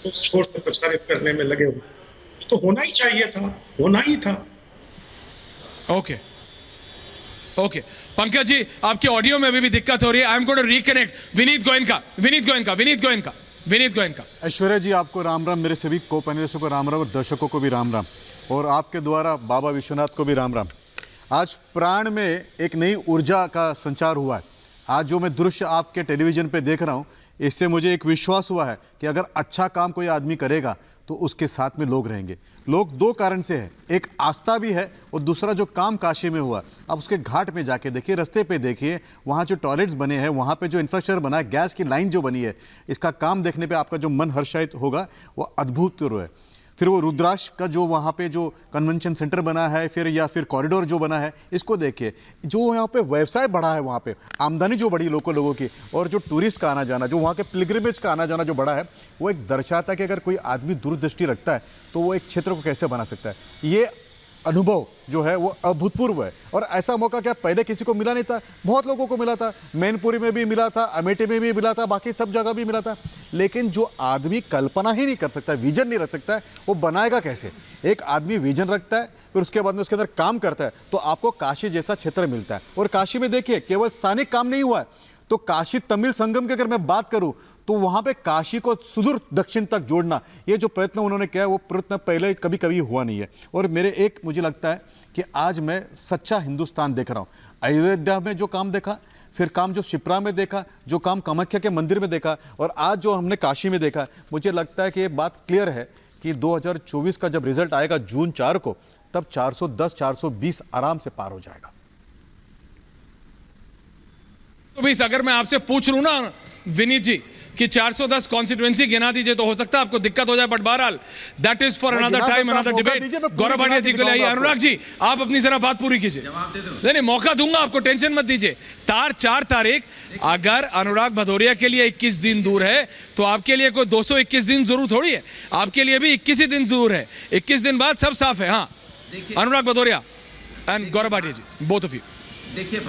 शोर से प्रचारित करने में लगे हुए। तो होना ही चाहिए था, होना ही था। ओके ओके पंकज जी, आपके ऑडियो में अभी भी दिक्कत हो रही है। I am going to reconnect Vineet Goenka. Aishwarya ji, आपको राम राम, मेरे सभी को पैनलिस्टों को राम राम और दर्शकों को भी राम राम, और आपके द्वारा बाबा विश्वनाथ को भी राम राम। आज प्राण में एक नई ऊर्जा का संचार हुआ है। आज जो मैं दृश्य आपके टेलीविजन पे देख रहा हूँ, इससे मुझे एक विश्वास हुआ है कि अगर अच्छा काम कोई आदमी करेगा तो उसके साथ में लोग रहेंगे। लोग दो कारण से हैं, एक आस्था भी है और दूसरा जो काम काशी में हुआ। अब उसके घाट में जाके देखिए, रास्ते पे देखिए, वहाँ जो टॉयलेट्स बने हैं, वहाँ पे जो इंफ्रास्ट्रक्चर बना है, गैस की लाइन जो बनी है, इसका काम देखने पे आपका जो मन हर्षित होगा वो अद्भुतपूर्व है। फिर वो रुद्राक्ष का जो वहाँ पे जो कन्वेंशन सेंटर बना है, फिर या फिर कॉरिडोर जो बना है, इसको देखिए। जो यहाँ पे व्यवसाय बढ़ा है, वहाँ पे आमदनी जो बढ़ी लोगों की, और जो टूरिस्ट का आना जाना, जो वहाँ के पिलग्रिमेज का आना जाना जो बढ़ा है, वो एक दर्शाता है कि अगर कोई आदमी दूरदृष्टि रखता है तो वो एक क्षेत्र को कैसे बना सकता है। ये अनुभव जो है वो अभूतपूर्व है, और ऐसा मौका क्या पहले किसी को मिला नहीं था। बहुत लोगों को मिला था, मैनपुरी में भी मिला था, अमेठी में भी मिला था, बाकी सब जगह भी मिला था। लेकिन जो आदमी कल्पना ही नहीं कर सकता, विजन नहीं रख सकता है, वो बनाएगा कैसे। एक आदमी विजन रखता है, फिर उसके बाद में उसके अंदर काम करता है, तो आपको काशी जैसा क्षेत्र मिलता है। और काशी में देखिए, केवल स्थानिक काम नहीं हुआ है, तो काशी तमिल संगम की अगर मैं बात करूं तो वहां पे काशी को सुदूर दक्षिण तक जोड़ना, ये जो प्रयत्न उन्होंने किया है, वो प्रयत्न पहले कभी कभी हुआ नहीं है। और मुझे लगता है कि आज मैं सच्चा हिंदुस्तान देख रहा हूँ। अयोध्या में जो काम देखा, फिर काम जो शिप्रा में देखा, जो काम कामाख्या के मंदिर में देखा, और आज जो हमने काशी में देखा, मुझे लगता है कि ये बात क्लियर है कि 2024 का जब रिजल्ट आएगा जून 4 को, तब 410 420 आराम से पार हो जाएगा। तो भी अगर मैं आपसे पूछ लूं ना विनीत जी कि 410 कॉन्स्टिट्यूएंसी गिना दीजिए, तो हो सकता है आपको दिक्कत हो जाए, बट बहरहाल that is for another time, another debate. Gaurav Bhatia ji के लिए अनुराग जी, आप अपनी जरा बात पूरी कीजिए। नहीं, मौका दूंगा आपको, टेंशन मत दीजिए। 4 तारीख अगर अनुराग भदौरिया के लिए 21 दिन दूर है, तो आपके लिए कोई 221 दिन जरूर थोड़ी है, आपके लिए भी 21 ही दिन दूर है। 21 दिन बाद सब साफ है। हाँ, Anurag Bhadauria and Gaurav Bhatia ji, both of you. देखिए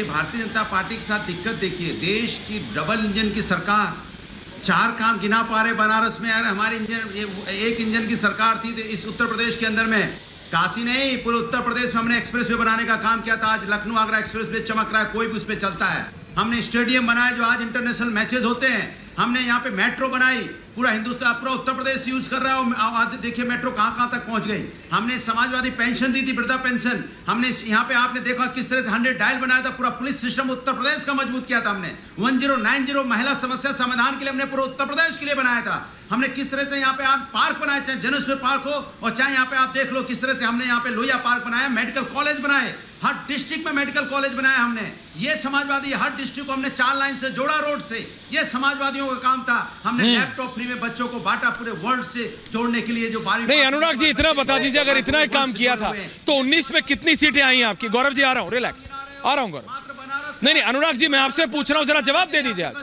भारतीय जनता पार्टी के साथ दिक्कत देखिए, देश की डबल इंजन की सरकार, 4 काम गिना पा रहे बनारस में। यार हमारी एक इंजन की सरकार थी इस उत्तर प्रदेश के अंदर में, काशी नहीं पूरे उत्तर प्रदेश में हमने एक्सप्रेस वे बनाने का काम किया था। आज लखनऊ आगरा एक्सप्रेस वे चमक रहा है, कोई भी उस पर चलता है। हमने स्टेडियम बनाए जो आज इंटरनेशनल मैचेस होते हैं। हमने यहाँ पे मेट्रो बनाई, पूरा हिंदुस्तान, पूरा उत्तर प्रदेश यूज कर रहा है। देखिए मेट्रो कहाँ तक पहुंच गई। हमने समाजवादी पेंशन दी थी, वृद्धा पेंशन। हमने यहाँ पे आपने देखा किस तरह से 100 डायल बनाया था, पूरा पुलिस सिस्टम उत्तर प्रदेश का मजबूत किया था हमने। 1090 महिला समस्या समाधान के लिए हमने पूरा उत्तर प्रदेश के लिए बनाया था। हमने किस तरह से यहाँ पे आप पार्क बनाए, चाहे जनेश्वर पार्क हो, और चाहे यहाँ पे आप देख लो किस तरह से हमने यहाँ पे लोहिया पार्क बनाया, मेडिकल कॉलेज बनाए, हर डिस्ट्रिक्ट में मेडिकल कॉलेज बनाया हमने। ये समाजवादी हर डिस्ट्रिक्ट को हमने 4 लाइन से जोड़ा रोड से, ये समाजवादियों का काम था। हमने लैपटॉप फ्री में बच्चों को बांटा, पूरे वर्ल्ड से जोड़ने के लिए जो नहीं, अनुराग जी इतना बता दीजिए, अगर इतना ही काम किया था तो 19 में कितनी सीटें आई हैं आपकी? गौरव जी आ रहा हूं, रिलैक्स, आ रहा हूं गौरव। नहीं अनुराग जी, मैं आपसे पूछ रहा हूं, जरा जवाब दे दीजिए आज।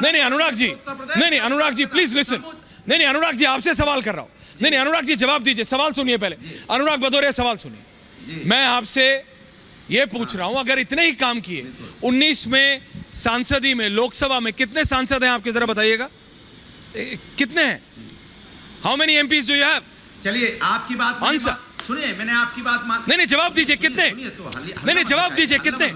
नहीं अनुराग जी प्लीज लिसन। नहीं अनुराग जी, आपसे सवाल कर रहा हूं। नहीं अनुराग जी जवाब दीजिए, सवाल सुनिए पहले। अनुराग भदौरिया सवाल सुनिए। मैं आपसे ये पूछ रहा हूं, अगर इतने ही काम किए, 19 में सांसदी में, लोकसभा में कितने सांसद हैं आपके, जरा बताइएगा कितने हैं? How many MPs do you have? चलिए आपकी बात सुनिए, मैंने आपकी बात मान। नहीं जवाब दीजिए कितने? नहीं जवाब दीजिए कितने?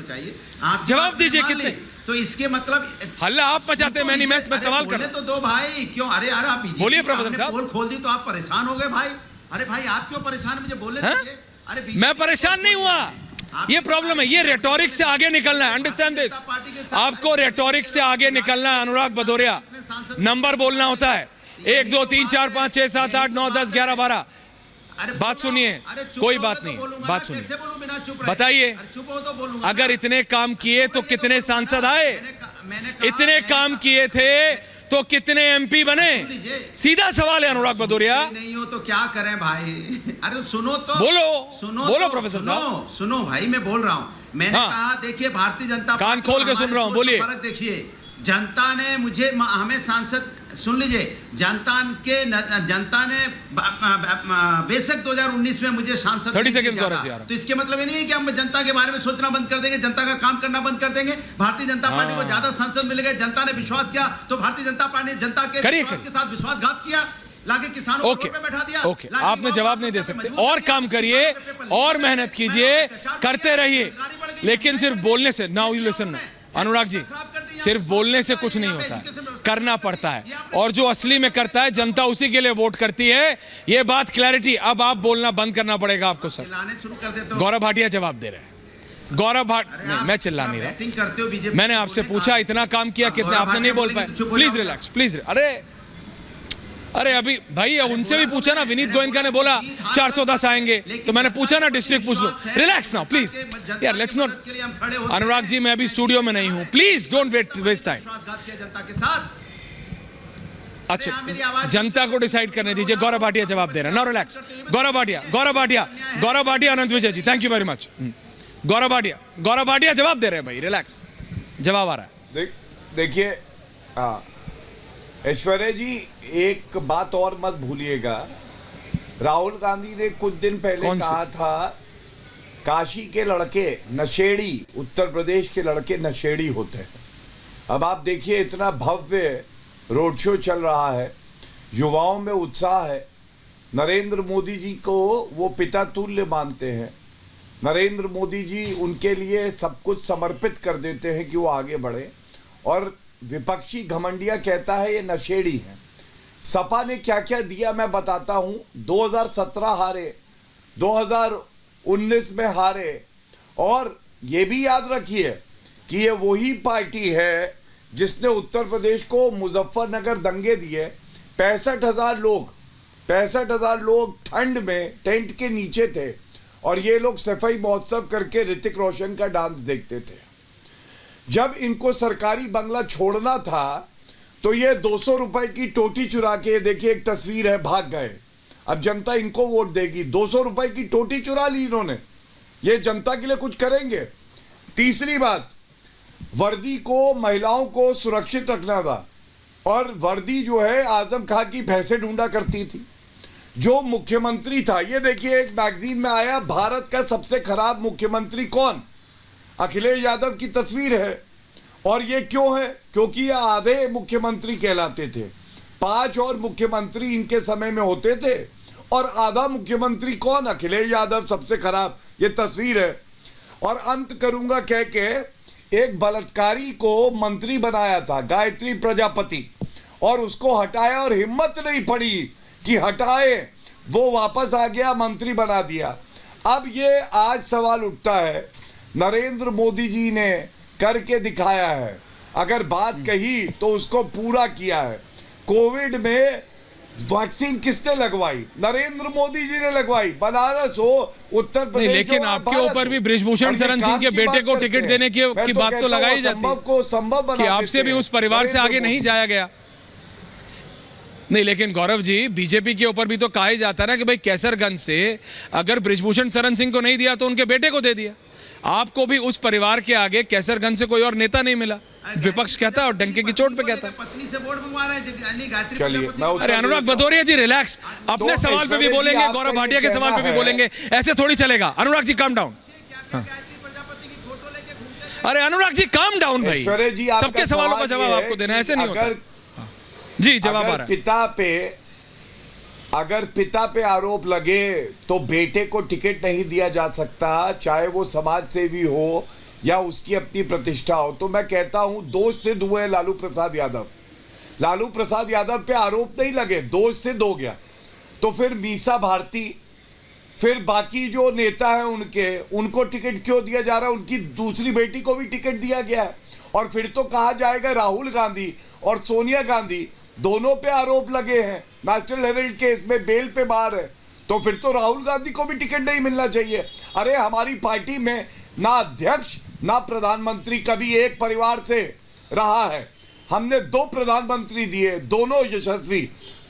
जवाब दीजिए कितने? तो इसके मतलब हल्ला आप मचाते हैं, मैं सवाल कर रहा हूं। तो दो भाई क्यों? अरे यार आप बोलिए प्रोफेसर साहब। पोल खोल दी तो आप परेशान हो गए भाई। अरे भाई आप क्यों परेशान, मुझे बोलने दीजिए। अरे मैं परेशान नहीं हुआ, ये प्रॉब्लम है, ये रेटोरिक से आगे निकलना है। अंडरस्टैंड दिस, आपको रेटोरिक से आगे निकलना है। अनुराग भदौरिया, नंबर बोलना होता है, 1 2 3 4 5 6 7 8 9 10 11 12। बात सुनिए, कोई बात नहीं, बात सुनिए, बताइए अगर इतने काम किए तो कितने सांसद आए? इतने काम किए थे तो कितने एमपी बने? सीधा सवाल है अनुराग भदौरिया। नहीं हो तो क्या करें भाई? अरे सुनो तो, बोलो प्रोफेसर साहब, सुनो भाई, मैं बोल रहा हूँ। मैंने कहा देखिए भारतीय जनता कान खोल के सुन रहा हूँ, बोलिए। फर्क देखिए, जनता ने हमें सांसद सुन लीजिए, जनता ने बेशक 2019 में मुझे सांसद 30 seconds गौरव जी आ रहा हूं। तो इसके मतलब ये नहीं है कि हम जनता के बारे में सोचना बंद कर देंगे, जनता का काम करना बंद कर देंगे। भारतीय जनता पार्टी को ज्यादा सांसद मिल गए, जनता ने विश्वास किया, तो भारतीय जनता पार्टी ने जनता के विश्वास के साथ विश्वासघात किया, लाके किसानों को पे बैठा दिया। ओके, आपने जवाब नहीं दे सकते। और काम करिए और मेहनत कीजिए, करते रहिए, लेकिन सिर्फ बोलने से, now you listen Anurag ji, सिर्फ बोलने से कुछ नहीं होता है, करना पड़ता है, और जो असली में करता है जनता उसी के लिए वोट करती है। ये बात क्लैरिटी। अब आप बोलना बंद करना पड़ेगा आपको सर। गौरव भाटिया जवाब दे रहे हैं। गौरव नहीं, मैं चिल्ला नहीं रहा, मैंने आपसे पूछा इतना काम किया कितने, आपने नहीं बोल पाए। Please relax, please. अरे अभी भाई उनसे भी पूछा ना, विनीत गोयनका ने बोला 410 आएंगे, तो मैंने पूछा ना डिस्ट्रिक्ट पूछ लो। रिलैक्स नाउ प्लीज यार, लेट्स नॉट। अनुराग जी मैं अभी स्टूडियो में नहीं हूं, प्लीज डोंट वेस्ट टाइम। अच्छा, जनता को डिसाइड करने दीजिए। गौरव भाटिया जवाब दे रहे हैं। Now relax. Gaurav Bhatia Anant Vijay ji, thank you very much. Gaurav Bhatia जवाब दे रहे हैं भाई, रिलैक्स, जवाब आ रहा है। देखिए ऐश्वर्या जी, एक बात और मत भूलिएगा, राहुल गांधी ने कुछ दिन पहले कहा था काशी के लड़के नशेड़ी, उत्तर प्रदेश के लड़के नशेड़ी होते हैं। अब आप देखिए इतना भव्य रोड शो चल रहा है, युवाओं में उत्साह है, नरेंद्र मोदी जी को वो पिता तुल्य मानते हैं, नरेंद्र मोदी जी उनके लिए सब कुछ समर्पित कर देते हैं कि वो आगे बढ़े, और विपक्षी घमंडिया कहता है ये नशेड़ी है। सपा ने क्या क्या दिया मैं बताता हूं। 2017 हारे, 2019 में हारे, और ये भी याद रखिए कि ये वही पार्टी है जिसने उत्तर प्रदेश को मुजफ्फरनगर दंगे दिए। 65,000 लोग ठंड में टेंट के नीचे थे, और ये लोग सफाई महोत्सव करके ऋतिक रोशन का डांस देखते थे। जब इनको सरकारी बंगला छोड़ना था तो ये 200 रुपए की टोटी चुरा के, देखिए एक तस्वीर है, भाग गए। अब जनता इनको वोट देगी। 200 रुपए की टोटी चुरा ली इन्होंने, ये जनता के लिए कुछ करेंगे। तीसरी बात, वर्दी को, महिलाओं को सुरक्षित रखना था, और वर्दी जो है आजम खां की भैंसे ढूंढा करती थी। जो मुख्यमंत्री था, ये देखिए एक मैगजीन में आया, भारत का सबसे खराब मुख्यमंत्री कौन, अखिलेश यादव की तस्वीर है। और ये क्यों है? क्योंकि ये आधे मुख्यमंत्री कहलाते थे। 5 और मुख्यमंत्री इनके समय में होते थे, और आधा मुख्यमंत्री कौन, अखिलेश यादव सबसे खराब, ये तस्वीर है। और अंत करूंगा कह के, एक बलात्कारी को मंत्री बनाया था, गायत्री प्रजापति, और उसको हटाया, और हिम्मत नहीं पड़ी कि हटाए, वो वापस आ गया, मंत्री बना दिया। अब ये आज सवाल उठता है, नरेंद्र मोदी जी ने करके दिखाया है, अगर बात कही तो उसको पूरा किया है। कोविड में वैक्सीन किसने लगवाई? नरेंद्र मोदी जी ने लगवाई। बनारस हो, उत्तर प्रदेश, लेकिन आपके ऊपर भी बृजभूषण शरण सिंह के बेटे को टिकट देने की बात तो लगाई जाती है को संभव बना, कि आपसे भी उस परिवार से आगे नहीं जाया गया। नहीं, लेकिन गौरव जी, बीजेपी के ऊपर भी तो कहा ही जाता है ना कि भाई कैसरगंज से अगर बृजभूषण शरण सिंह को नहीं दिया तो उनके बेटे को दे दिया। आपको भी उस परिवार के आगे कैसरगंज से कोई और नेता नहीं मिला, विपक्ष कहता है और डंके की चोट पे कहता है। पत्नी से वोट मंगवा रहे हैं। चलिए, अरे अनुराग भदौरिया जी रिलैक्स, अपने सवाल पे भी बोलेंगे, गौरव भाटिया के सवाल पे भी बोलेंगे, ऐसे थोड़ी चलेगा। Anurag ji calm down. अरे अनुराग जी काम डाउन भाई, सबके सवालों का जवाब आपको देना, ऐसे नहीं होता। जी जवाब आ रहा है। अगर पिता पे आरोप लगे तो बेटे को टिकट नहीं दिया जा सकता, चाहे वो समाज सेवी हो या उसकी अपनी प्रतिष्ठा हो। तो मैं कहता हूं दोष सिद्ध हुए लालू प्रसाद यादव। लालू प्रसाद यादव पे आरोप नहीं लगे, दोष सिद्ध हो गया। तो फिर मीसा भारती, फिर बाकी जो नेता हैं उनको टिकट क्यों दिया जा रहा है? उनकी दूसरी बेटी को भी टिकट दिया गया है। और फिर तो कहा जाएगा राहुल गांधी और सोनिया गांधी दोनों पे आरोप लगे हैं, नेशनल हेराल्ड केस में बेल पे बाहर है, तो फिर तो राहुल गांधी को भी टिकट नहीं मिलना चाहिए। अरे हमारी पार्टी में ना अध्यक्ष ना प्रधानमंत्री कभी एक परिवार से रहा है। हमने 2 प्रधानमंत्री दिए, दोनों यशस्वी,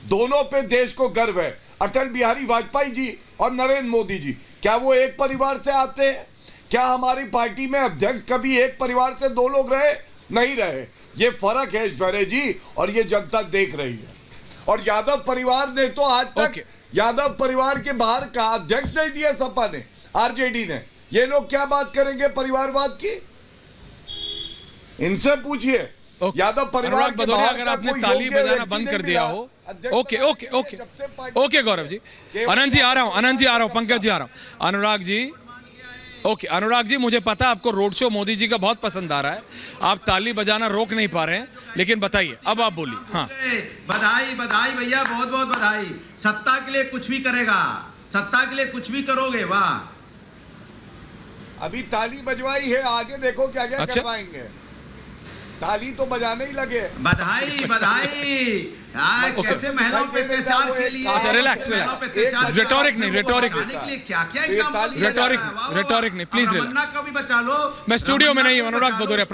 दोनों पे देश को गर्व है। अटल बिहारी वाजपेयी जी और नरेंद्र मोदी जी, क्या वो एक परिवार से आते हैं? क्या हमारी पार्टी में अध्यक्ष कभी एक परिवार से 2 लोग रहे? नहीं रहे। ये फर्क है ऐश्वर्या जी, और ये जनता देख रही है। और यादव परिवार ने तो आज तक Okay. यादव परिवार के बाहर का अध्यक्ष नहीं दिया सपा ने, आरजेडी ने। ये लोग क्या बात करेंगे परिवारवाद की? इनसे पूछिए। Okay. यादव परिवार अनुराग के भदौरिया, बाहर अगर का आपने कोई ताली योग्य बजाना व्यक्ति बंद नहीं कर दिया मिला। हो। अध्यक्ष ओके बनाने ओके के लिए ओके जब से पार्टी- ओके गौरव जी, आनंद जी आ रहा हूं, आनंद जी आ रहा हूं, पंकज जी आ रहा हूं, अनुराग जी। ओके अनुराग जी, मुझे पता है आपको रोड शो मोदी जी का बहुत पसंद आ रहा है, आप ताली बजाना रोक नहीं पा रहे हैं, लेकिन बताइए, अब आप बोलिए। हाँ, बधाई बधाई भैया, बहुत बहुत बधाई। सत्ता के लिए कुछ भी करेगा, सत्ता के लिए कुछ भी करोगे, वाह। अभी ताली बजवाई है, आगे देखो क्या क्या अच्छा। करवाएंगे। ताली तो बजाने ही लगे। बधाई बधाई। Okay. कैसे महिलाओं पे अत्याचार के लिए, अच्छा, relax, महिलाओं पे relax. अत्याचार के Rhetoric लिए नहीं, आपने वो rhetoric बचाने के लिए क्या क्या ये एग्जाम्पल ताली दिया जा रहा है। rhetoric वाह, वाह, rhetoric नहीं, वाह। please अब relax. रमन्ना का भी बचा लो, मैं स्टूडियो में रमन्ना नहीं को हूं, भी अनुराग बचा लो। भदौरिया।